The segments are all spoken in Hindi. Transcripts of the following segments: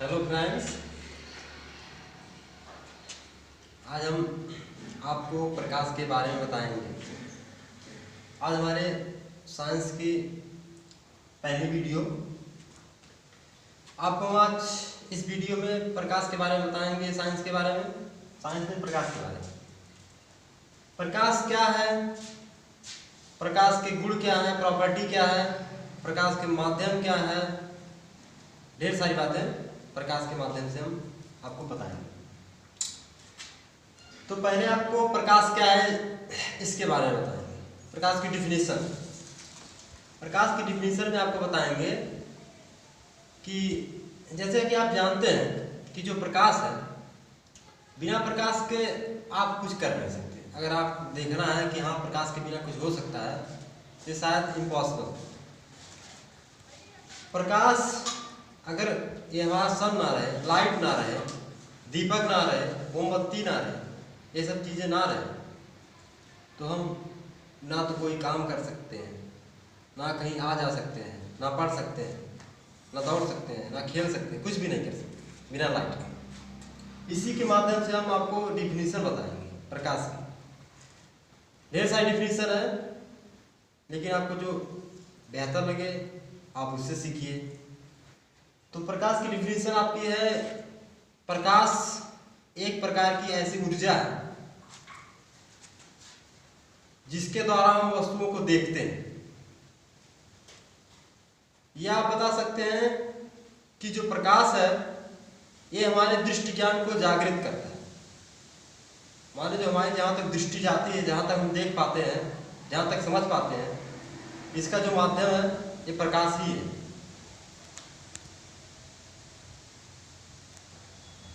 हेलो फ्रेंड्स, आज हम आपको प्रकाश के बारे में बताएंगे। आज हमारे साइंस की पहली वीडियो। आपको हम आज इस वीडियो में प्रकाश के बारे में बताएंगे, साइंस के बारे में, साइंस में प्रकाश के बारे में। प्रकाश क्या है, प्रकाश के गुण क्या है, प्रॉपर्टी क्या है, प्रकाश के माध्यम क्या है, ढेर सारी बातें प्रकाश के माध्यम से हम आपको बताएंगे। तो पहले आपको प्रकाश क्या है इसके बारे में बताएंगे। प्रकाश की डिफिनीशन, प्रकाश की डिफिनीशन में आपको बताएंगे कि जैसे कि आप जानते हैं कि जो प्रकाश है, बिना प्रकाश के आप कुछ कर नहीं सकते। अगर आप देखना है कि हाँ प्रकाश के बिना कुछ हो सकता है, ये शायद इम्पॉसिबल। प्रकाश अगर ये हमारा सन ना रहे, लाइट ना रहे, दीपक ना रहे, मोमबत्ती ना रहे, ये सब चीज़ें ना रहे, तो हम ना तो कोई काम कर सकते हैं, ना कहीं आ जा सकते हैं, ना पढ़ सकते हैं, ना दौड़ सकते हैं, ना खेल सकते हैं, कुछ भी नहीं कर सकते बिना लाइट के। इसी के माध्यम से हम आपको डिफिनीशन बताएंगे प्रकाश की। ढेर सारी डिफिनीशन है, लेकिन आपको जो बेहतर लगे आप उससे सीखिए। तो प्रकाश की डिफिनीशन आपकी है, प्रकाश एक प्रकार की ऐसी ऊर्जा है जिसके द्वारा हम वस्तुओं को देखते हैं। यह आप बता सकते हैं कि जो प्रकाश है ये हमारे दृष्टि ज्ञान को जागृत करता है। माने जो हमारी जहाँ तक दृष्टि जाती है, जहाँ तक हम देख पाते हैं, जहाँ तक समझ पाते हैं, इसका जो माध्यम है ये प्रकाश ही है।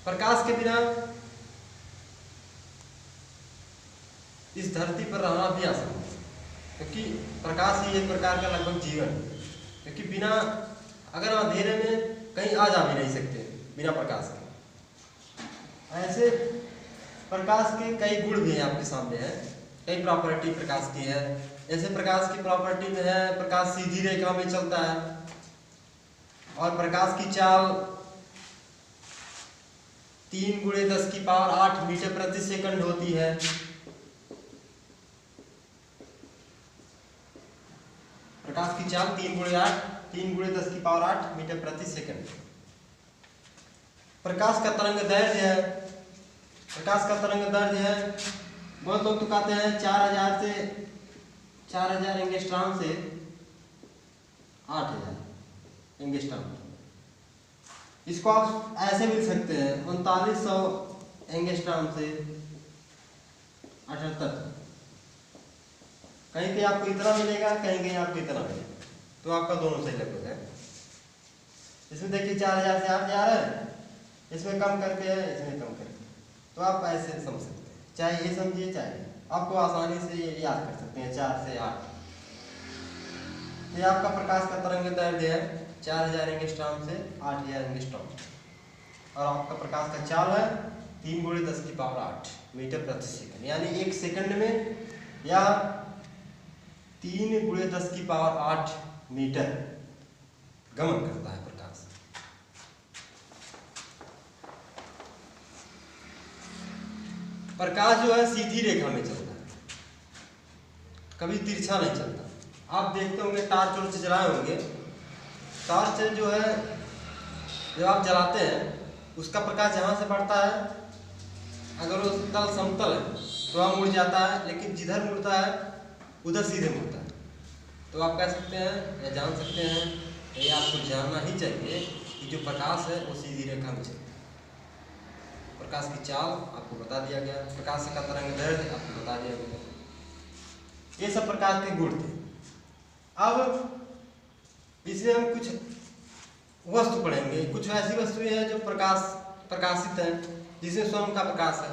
प्रकाश के बिना इस धरती पर रहना भी आसान है, क्योंकि प्रकाश ही एक प्रकार का लगभग जीवन है। क्योंकि बिना, अगर अंधेरे में कहीं आ जा भी नहीं सकते बिना प्रकाश के। ऐसे प्रकाश के कई गुण भी हैं आपके सामने हैं, कई प्रॉपर्टी प्रकाश की है। जैसे प्रकाश की प्रॉपर्टी में है, प्रकाश सीधी रेखा में चलता है, और प्रकाश की चाल 3 × 10⁸ मीटर प्रति सेकंड होती है। प्रकाश की चाल 3 × 10⁸ मीटर प्रति सेकंड। प्रकाश का तरंग दैर्ध्य है, प्रकाश का तरंग दैर्ध्य है, बहुत लोग तो कहते हैं 4000 एंगस्ट्रॉम से 8000 एंगस्ट्रॉम। इसको आप ऐसे मिल सकते हैं 3900 एंगस्ट्रॉम से 78। कहीं कहीं आपको इतना मिलेगा, कहीं कहीं आपको इतना मिलेगा, तो आपका दोनों सही लगभग है। इसमें देखिए 4000 से 8000 है, इसमें कम करके है, इसमें कम करके, तो आप ऐसे समझ सकते हैं। चाहे ये समझिए, चाहे आपको आसानी से ये याद कर सकते हैं 4 से 8। ये आपका प्रकाश का तरंग दैर्ध्य है 4000 एंगस्ट्रॉम से 8000 एंगस्ट्रॉम, और आपका प्रकाश का चाल है 3 × 10⁸ मीटर प्रति सेकंड। यानी एक सेकंड में या 3 × 10⁸ मीटर गमन करता है प्रकाश। प्रकाश जो है सीधी रेखा में चलता है, कभी तिरछा नहीं चलता। आप देखते होंगे टार्च वार्च जलाए होंगे, टॉर्च जो है जब आप जलाते हैं उसका प्रकाश जहाँ से पड़ता है, अगर वो तल समतल है तो वहाँ मुड़ जाता है, लेकिन जिधर मुड़ता है उधर सीधे मुड़ता है। तो आप कह सकते हैं या जान सकते हैं, ये आपको जानना ही चाहिए कि जो प्रकाश है वो सीधी रेखा में चलता है। प्रकाश की चाल आपको बता दिया गया, प्रकाश का तरंग दैर्ध्य आपको बता दिया गया। ये सब प्रकाश के गुण थे। अब इसमें हम कुछ वस्तु पढ़ेंगे। कुछ ऐसी वस्तुएं हैं जो प्रकाशित है, जिसमें स्वयं का प्रकाश है,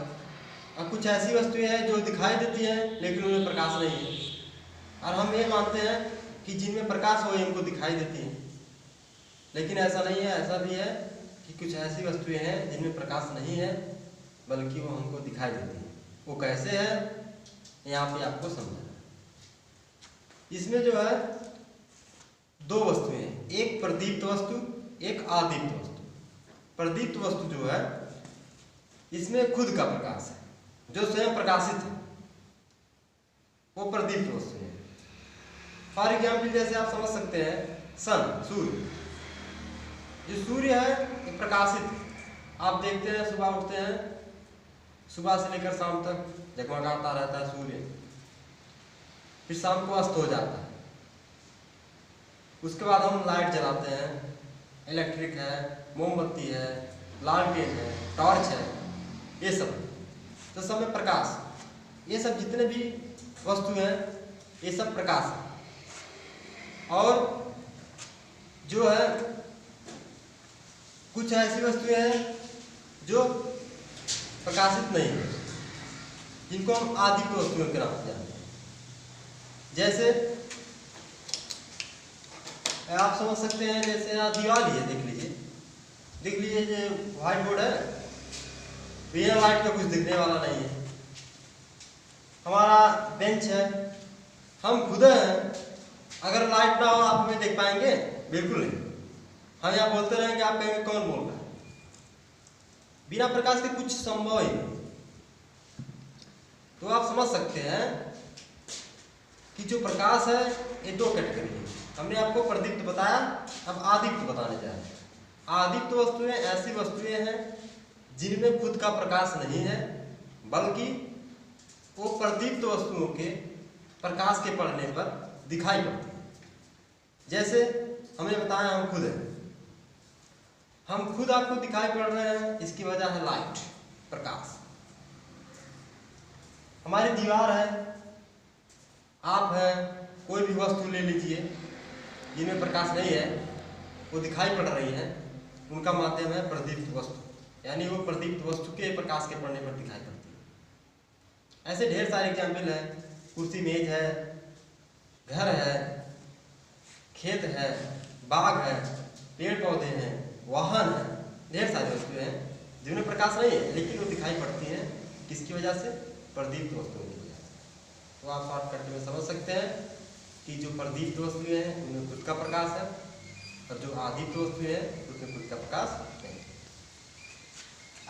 और कुछ ऐसी वस्तुएं हैं जो दिखाई देती हैं लेकिन उनमें प्रकाश नहीं है। और हम ये मानते हैं कि जिनमें प्रकाश हो इनको दिखाई देती हैं, लेकिन ऐसा नहीं है। ऐसा भी है कि कुछ ऐसी वस्तुएं हैं जिनमें प्रकाश नहीं है, बल्कि वो हमको दिखाई देती हैं। वो कैसे है यहाँ पे आपको समझना है। इसमें जो है 2 वस्तुएं हैं, एक प्रदीप्त वस्तु, एक अदीप्त वस्तु। प्रदीप्त वस्तु जो है इसमें खुद का प्रकाश है, जो स्वयं प्रकाशित है वो प्रदीप्त वस्तु है। फॉर एग्जाम्पल जैसे आप समझ सकते हैं सन, सूर्य। जो सूर्य है ये प्रकाशित है। आप देखते हैं सुबह उठते हैं, सुबह से लेकर शाम तक जगमगाता रहता है सूर्य, फिर शाम को अस्त हो जाता है। उसके बाद हम लाइट जलाते हैं, इलेक्ट्रिक है, मोमबत्ती है, लालटेन है, टॉर्च है, ये सब तो सब में प्रकाश। ये सब जितने भी वस्तु हैं ये सब प्रकाश है। और जो है कुछ ऐसी वस्तुएं हैं जो प्रकाशित नहीं है, जिनको हम आदित्य वस्तुओं के नाम से जानते हैं। जैसे आप समझ सकते हैं, जैसे यहाँ दीवार ही है, देख लीजिए ये व्हाइट बोर्ड है, बिना लाइट का कुछ दिखने वाला नहीं है। हमारा बेंच है, हम खुद हैं, अगर लाइट ना हो आप हमें देख पाएंगे? बिल्कुल नहीं। हम यहाँ बोलते रहेंगे, आप कहेंगे कौन बोल रहा है। बिना प्रकाश के कुछ संभव ही नहीं। तो आप समझ सकते हैं कि जो प्रकाश है ये दो कैटेगरी है। हमने आपको प्रदीप्त बताया, अब आदित्य बताने जा रहे हैं। आदित्य वस्तुएं ऐसी वस्तुएं हैं जिनमें खुद का प्रकाश नहीं है, बल्कि वो प्रदीप्त वस्तुओं के प्रकाश के पड़ने पर दिखाई पड़ती है। जैसे हमने बताया हम खुद हैं, हम खुद आपको दिखाई पड़ रहे हैं, इसकी वजह है लाइट, प्रकाश। हमारी दीवार है, आप हैं, कोई भी वस्तु ले लीजिए जिनमें प्रकाश नहीं है, वो दिखाई पड़ रही है, उनका माध्यम है प्रदीप्त वस्तु, यानी वो प्रदीप्त वस्तु के प्रकाश के पड़ने पर दिखाई पड़ती है। ऐसे ढेर सारे एग्जाम्पल हैं, कुर्सी मेज है, घर है, खेत है, बाग है, पेड़ पौधे हैं, वाहन है, ढेर सारी वस्तुएं हैं जिनमें प्रकाश नहीं है, लेकिन वो दिखाई पड़ती हैं किसकी वजह से? प्रदीप्त वस्तुओं की वजह से। तो आप शॉर्टकट में समझ सकते हैं कि जो प्रदीप्त वस्तुएं हैं उनमें खुद का प्रकाश है, और जो आदित्य वस्तुएं हैं उसमें खुद का प्रकाश नहीं।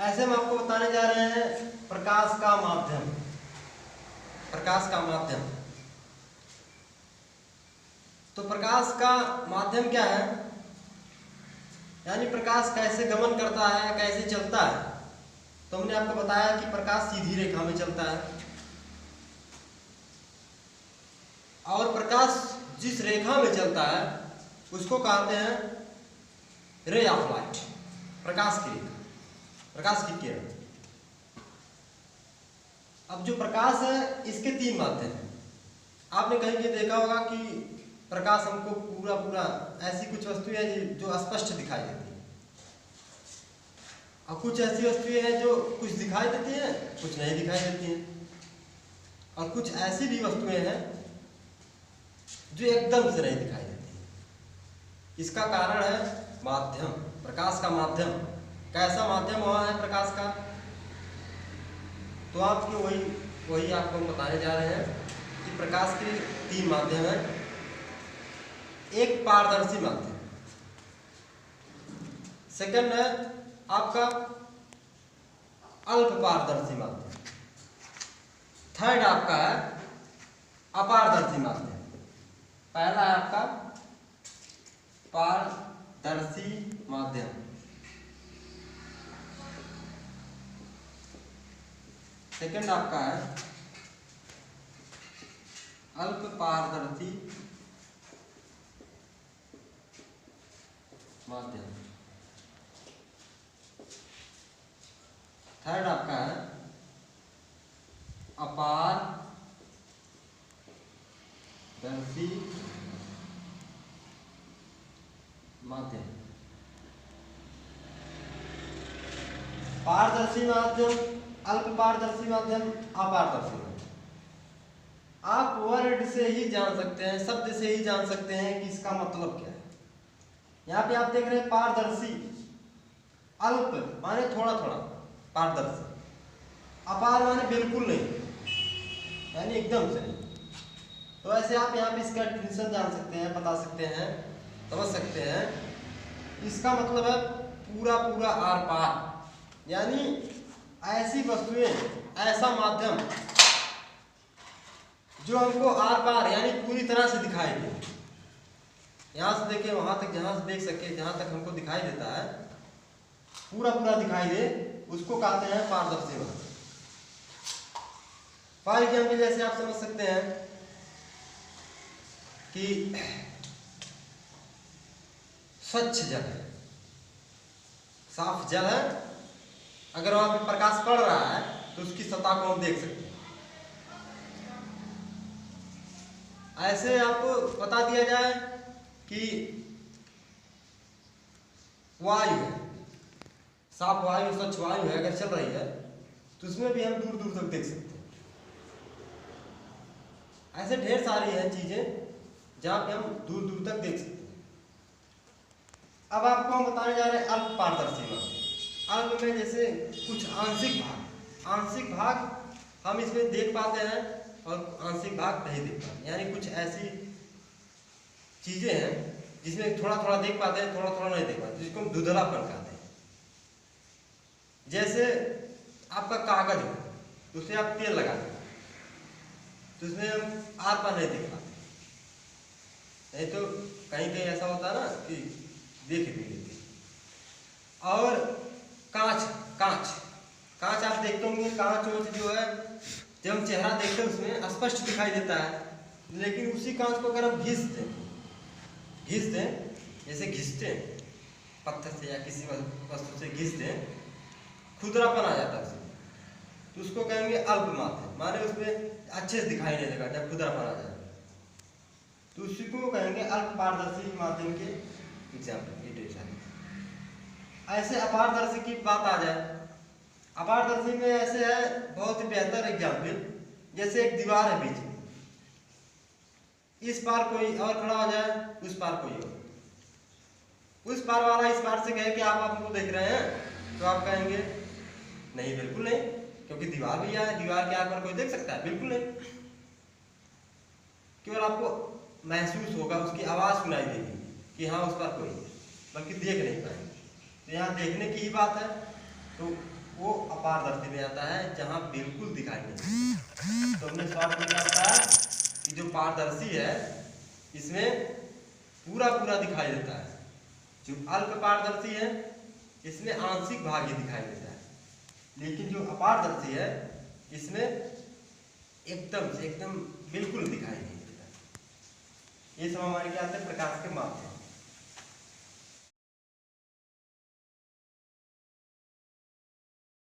ऐसे हम आपको बताने जा रहे हैं प्रकाश का माध्यम। प्रकाश का माध्यम, तो प्रकाश का माध्यम क्या है, यानी प्रकाश कैसे गमन करता है, कैसे चलता है। तो हमने आपको बताया कि प्रकाश सीधी रेखा में चलता है, और प्रकाश जिस रेखा में चलता है उसको कहते हैं रे ऑफ लाइट, प्रकाश की रेखा, प्रकाश की किरण। अब जो प्रकाश है इसके तीन माध्यम हैं। आपने कहीं भी देखा होगा कि प्रकाश हमको पूरा ऐसी कुछ वस्तुएं हैं जो स्पष्ट दिखाई देती हैं, और कुछ ऐसी वस्तुएं हैं जो कुछ दिखाई देती हैं, कुछ नहीं दिखाई देती हैं, और कुछ ऐसी भी वस्तुएं हैं जो एकदम से नहीं दिखाई देती हैं। इसका कारण है माध्यम, प्रकाश का माध्यम। कैसा माध्यम वहाँ है प्रकाश का? तो आपको वही आपको हम बताने जा रहे हैं कि प्रकाश के तीन माध्यम हैं। एक पारदर्शी माध्यम, सेकंड है आपका अल्प पारदर्शी माध्यम, थर्ड आपका है अपारदर्शी माध्यम। पहला है आपका पारदर्शी माध्यम, सेकंड आपका है अल्प पारदर्शी माध्यम, थर्ड आपका है अपारदर्शी माध्यम। पारदर्शी माध्यम, अल्प पारदर्शी माध्यम, अपारदर्शी माध्यम। आप वर्ड से ही जान सकते हैं, शब्द से ही जान सकते हैं कि इसका मतलब क्या है। यहाँ पे आप देख रहे हैं पारदर्शी, अल्प माने थोड़ा थोड़ा पारदर्शी, अपार माने बिल्कुल नहीं, यानी एकदम से नहीं। तो ऐसे आप यहाँ पे इसका डेफिनेशन जान सकते हैं, बता सकते हैं, समझ सकते हैं। इसका मतलब है पूरा पूरा आर पार, यानी ऐसी वस्तुएं, ऐसा माध्यम जो हमको आर पार यानी पूरी तरह से दिखाई दे। यहाँ से देखें वहां तक, जहां से देख सके, जहां तक हमको दिखाई देता है पूरा पूरा दिखाई दे, उसको कहते हैं पारदर्शी भाग। फॉर एग्जाम्पल जैसे आप समझ सकते हैं कि स्वच्छ जल है, साफ जल है, अगर वहां पे प्रकाश पड़ रहा है तो उसकी सतह को हम देख सकते हैं। ऐसे आपको बता दिया जाए कि वायु है, साफ वायु, स्वच्छ वायु है, अगर चल रही है तो उसमें भी हम दूर दूर तक देख सकते हैं। ऐसे ढेर सारी हैं चीजें जहां पे हम दूर दूर तक देख सकते हैं। अब आपको हम बताने जा रहे हैं अल्प पारदर्शी भाग। अल्प में जैसे कुछ आंशिक भाग हम इसमें देख पाते हैं और आंशिक भाग नहीं देख पाते, यानी कुछ ऐसी चीजें हैं जिसमें थोड़ा थोड़ा देख पाते हैं, थोड़ा थोड़ा नहीं देख पाते, जिसको हम धुंधलापन कहते हैं। जैसे आपका कागज हो, उसमें आप तेल लगा दें तो उसमें हम आर पार नहीं देख पाते, नहीं तो कहीं कहीं ऐसा होता है ना कि देख भी लेते। और कांच आप देखते होंगे, कांच जो है जब हम चेहरा देखते हैं उसमें स्पष्ट दिखाई देता है, लेकिन उसी कांच को अगर हम घिस दें जैसे घिसते हैं पत्थर से या किसी वस्तु से घिस दें, खुरदरापन आ जाता है उसमें, तो उसको कहेंगे अल्प माध्यम, माने उसमें अच्छे से दिखाई नहीं देगा जब खुरदरापन आ जाए, तो उसी को कहेंगे अल्प पारदर्शी माध्यम के एग्जाम्पल। ऐसे अपारदर्शी की बात आ जाए, अपारदर्शी में ऐसे है बहुत ही बेहतर एग्जाम्पल, जैसे एक दीवार है बीच में, इस पार कोई और खड़ा हो जाए, उस पार कोई और, उस पार वाला इस पार से कहे कि आप हमको देख रहे हैं, तो आप कहेंगे नहीं, बिल्कुल नहीं, क्योंकि दीवार भी है, दीवार के आर पार कोई देख सकता है? बिल्कुल नहीं। केवल आपको महसूस होगा, उसकी आवाज सुनाई देगी कि हाँ उस पर कोई है, बल्कि देख नहीं पाएंगे। तो यहाँ देखने की ही बात है, तो वो अपारदर्शी में आता है जहाँ बिल्कुल दिखाई नहीं। तो हमने शॉर्ट में क्या बताया कि जो पारदर्शी है इसमें पूरा पूरा दिखाई देता है, जो अल्प पारदर्शी है इसमें आंशिक भाग ही दिखाई देता है, लेकिन जो अपारदर्शी है इसमें एकदम बिल्कुल दिखाई नहीं देता। ये सब हमारे क्या आते हैं? प्रकाश के माध्यम।